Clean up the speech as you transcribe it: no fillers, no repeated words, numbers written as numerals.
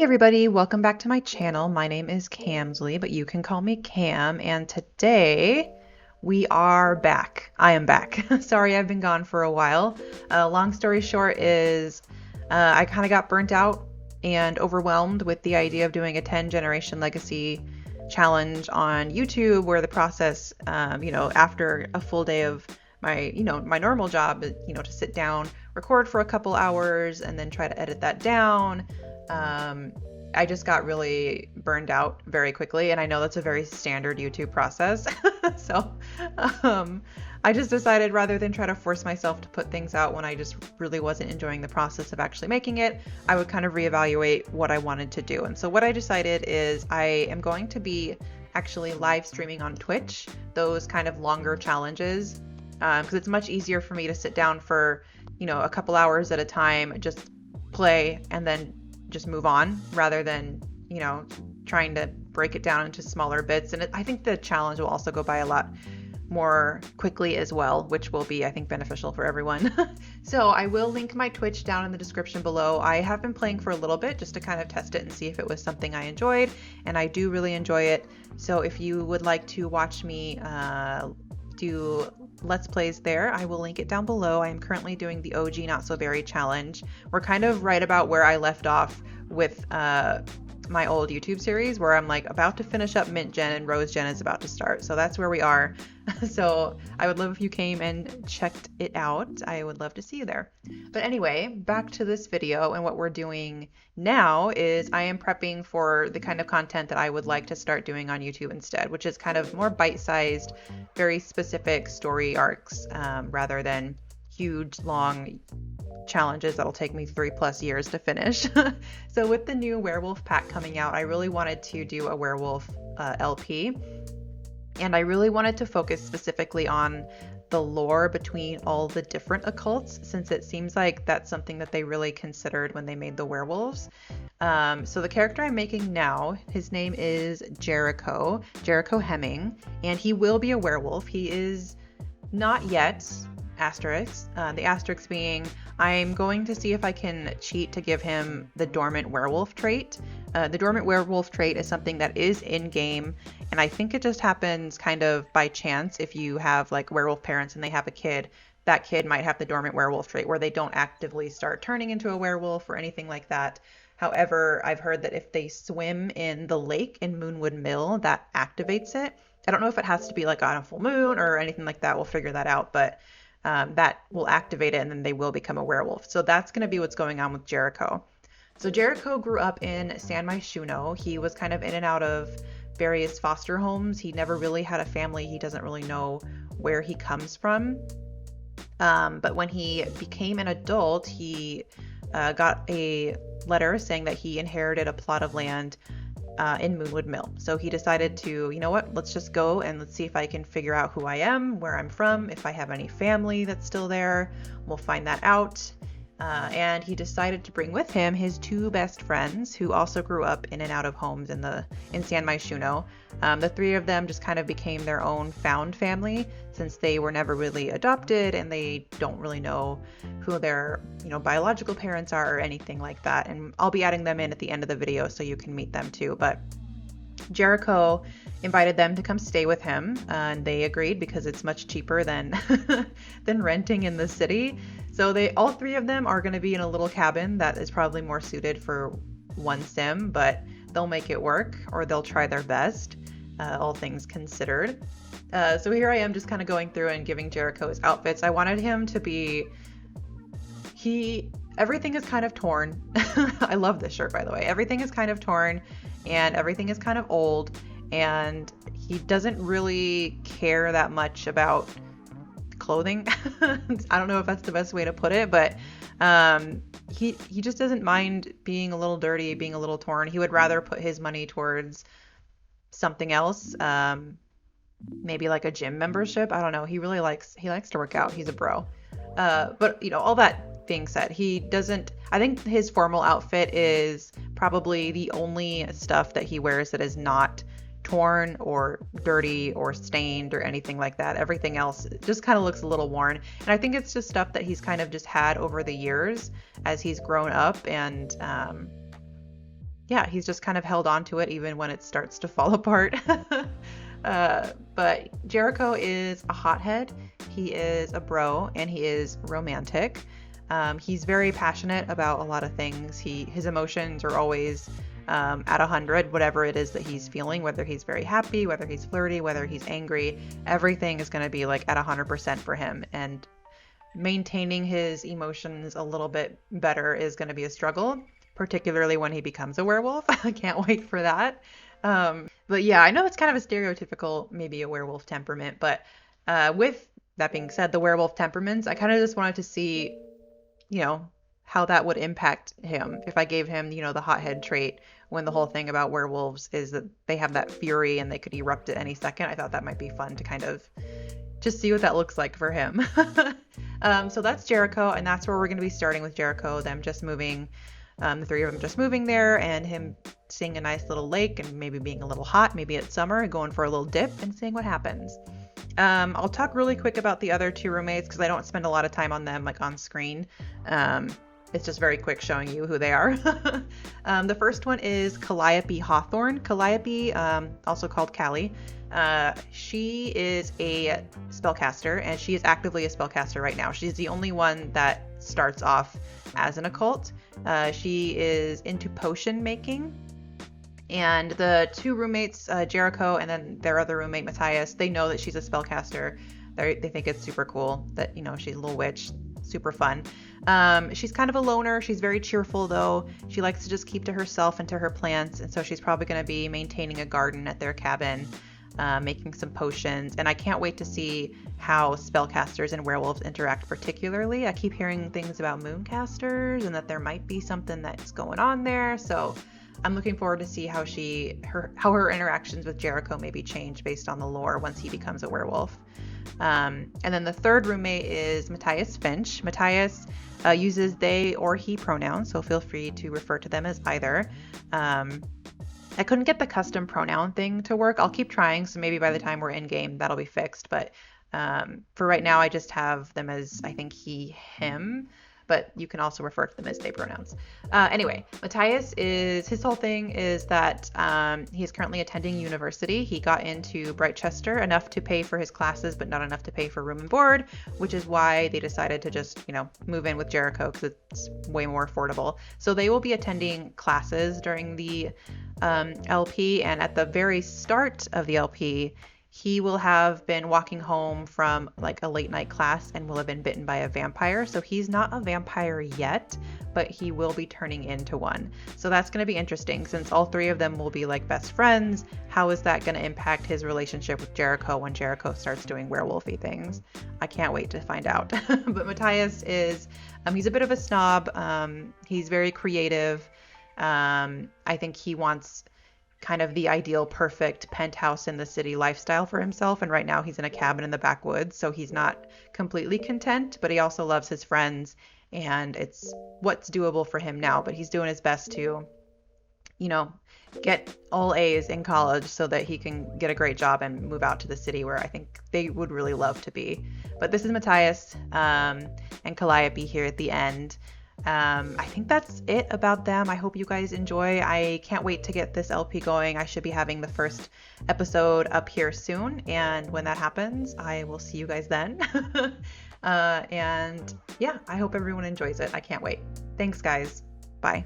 everybody, welcome back to my channel. My name is Camsley, but you can call me Cam, and today we are back. I am back. Sorry, I've been gone for a while. Long story short is I kind of got burnt out and overwhelmed with the idea of doing a 10 generation legacy challenge on YouTube, where the process, after a full day of my normal job, to sit down, record for a couple hours, and then try to edit that down. I just got really burned out very quickly, and I know that's a very standard YouTube process. So I just decided, rather than try to force myself to put things out when I just really wasn't enjoying the process of actually making it, I would kind of reevaluate what I wanted to do. And so what I decided is I am going to be actually live streaming on Twitch those kind of longer challenges, because it's much easier for me to sit down for a couple hours at a time, just play, and then just move on, rather than trying to break it down into smaller bits. And I think the challenge will also go by a lot more quickly as well, which will be, I think, beneficial for everyone. So I will link my Twitch down in the description below. I have been playing for a little bit just to kind of test it and see if it was something I enjoyed, and I do really enjoy it. So if you would like to watch me do Let's Plays there, I will link it down below. I am currently doing the OG Not So Berry challenge. We're kind of right about where I left off with my old YouTube series, where I'm like about to finish up Mint Gen and Rose Gen is about to start. So that's where we are. So I would love if you came and checked it out. I would love to see you there. But anyway, back to this video, and what we're doing now is I am prepping for the kind of content that I would like to start doing on YouTube instead, which is kind of more bite-sized, very specific story arcs, rather than huge, long challenges that'll take me 3+ years to finish. So with the new werewolf pack coming out, I really wanted to do a werewolf LP, and I really wanted to focus specifically on the lore between all the different occults, since it seems like that's something that they really considered when they made the werewolves. So the character I'm making now, his name is Jericho Hemming, and he will be a werewolf. He is not yet, asterisk, the asterisk being I'm going to see if I can cheat to give him the dormant werewolf trait. The dormant werewolf trait is something that is in game, and I think it just happens kind of by chance. If you have like werewolf parents and they have a kid, that kid might have the dormant werewolf trait, where they don't actively start turning into a werewolf or anything like that. However, I've heard that if they swim in the lake in Moonwood Mill, that activates it. I don't know if it has to be like on a full moon or anything like that. We'll figure that out, but that will activate it, and then they will become a werewolf. So that's going to be what's going on with Jericho. So Jericho grew up in San Myshuno. He was kind of in and out of various foster homes. He never really had a family. He doesn't really know where he comes from. But when he became an adult, he got a letter saying that he inherited a plot of land in Moonwood Mill. So he decided to, let's just go and let's see if I can figure out who I am, where I'm from, if I have any family that's still there. We'll find that out. And he decided to bring with him his 2 best friends, who also grew up in and out of homes in San Myshuno. The 3 of them just kind of became their own found family, since they were never really adopted and they don't really know who their biological parents are or anything like that. And I'll be adding them in at the end of the video so you can meet them too. But Jericho invited them to come stay with him, and they agreed because it's much cheaper than than renting in the city. So all 3 of them are going to be in a little cabin that is probably more suited for one sim, but they'll make it work, or they'll try their best, all things considered. So here I am just kind of going through and giving Jericho his outfits. I wanted him to be, everything is kind of torn. I love this shirt, by the way. Everything is kind of torn and everything is kind of old, and he doesn't really care that much about clothing. I don't know if that's the best way to put it, but he just doesn't mind being a little dirty, being a little torn. He would rather put his money towards something else, maybe like a gym membership. I don't know. He likes to work out. He's a bro. But all that being said, I think his formal outfit is probably the only stuff that he wears that is not torn or dirty or stained or anything like that. Everything else just kind of looks a little worn, and I think it's just stuff that he's kind of just had over the years as he's grown up, and yeah, he's just kind of held on to it even when it starts to fall apart. But Jericho is a hothead. He is a bro, and he is romantic. He's very passionate about a lot of things. His emotions are always at 100, whatever it is that he's feeling, whether he's very happy, whether he's flirty, whether he's angry, everything is going to be like at 100% for him. And maintaining his emotions a little bit better is going to be a struggle, particularly when he becomes a werewolf. I can't wait for that. But yeah, I know it's kind of a stereotypical, maybe a werewolf temperament, but with that being said, the werewolf temperaments, I kind of just wanted to see, how that would impact him if I gave him, the hothead trait, when the whole thing about werewolves is that they have that fury and they could erupt at any second. I thought that might be fun to kind of just see what that looks like for him. So that's Jericho, and that's where we're going to be starting with Jericho, them just moving, the three of them just moving there, and him seeing a nice little lake and maybe being a little hot, maybe it's summer, and going for a little dip and seeing what happens. I'll talk really quick about the other two roommates because I don't spend a lot of time on them like on screen. It's just very quick showing you who they are. The first one is Calliope Hawthorne. Calliope, also called Callie. She is a spellcaster, and she is actively a spellcaster right now. She's the only one that starts off as an occult. She is into potion making. And the two roommates, Jericho and then their other roommate, Mattias, they know that she's a spellcaster. They think it's super cool that, she's a little witch, super fun. She's kind of a loner. She's very cheerful, though. She likes to just keep to herself and to her plants. And so she's probably going to be maintaining a garden at their cabin, making some potions. And I can't wait to see how spellcasters and werewolves interact particularly. I keep hearing things about mooncasters and that there might be something that's going on there. So I'm looking forward to see how her interactions with Jericho maybe change based on the lore once he becomes a werewolf. And then the third roommate is Mattias Finch. Mattias uses they or he pronouns, so feel free to refer to them as either. I couldn't get the custom pronoun thing to work. I'll keep trying, so maybe by the time we're in game, that'll be fixed. But for right now, I just have them as, I think, he, him. But you can also refer to them as they pronouns. Anyway, Mattias his whole thing is that he is currently attending university. He got into Brightchester enough to pay for his classes, but not enough to pay for room and board, which is why they decided to just, move in with Jericho because it's way more affordable. So they will be attending classes during the LP, and at the very start of the LP, he will have been walking home from like a late night class and will have been bitten by a vampire. So he's not a vampire yet, but he will be turning into one. So that's going to be interesting since all three of them will be like best friends. How is that going to impact his relationship with Jericho when Jericho starts doing werewolfy things? I can't wait to find out. But Mattias is, he's a bit of a snob. He's very creative. I think he wants kind of the ideal perfect penthouse in the city lifestyle for himself, and right now he's in a cabin in the backwoods, so he's not completely content, but he also loves his friends and it's what's doable for him now. But he's doing his best to get all A's in college so that he can get a great job and move out to the city where I think they would really love to be. But this is Mattias and Calliope here at the end. I think that's it about them. I hope you guys enjoy. I can't wait to get this LP going. I should be having the first episode up here soon, and when that happens, I will see you guys then. And yeah, I hope everyone enjoys it. I can't wait. Thanks, guys. Bye.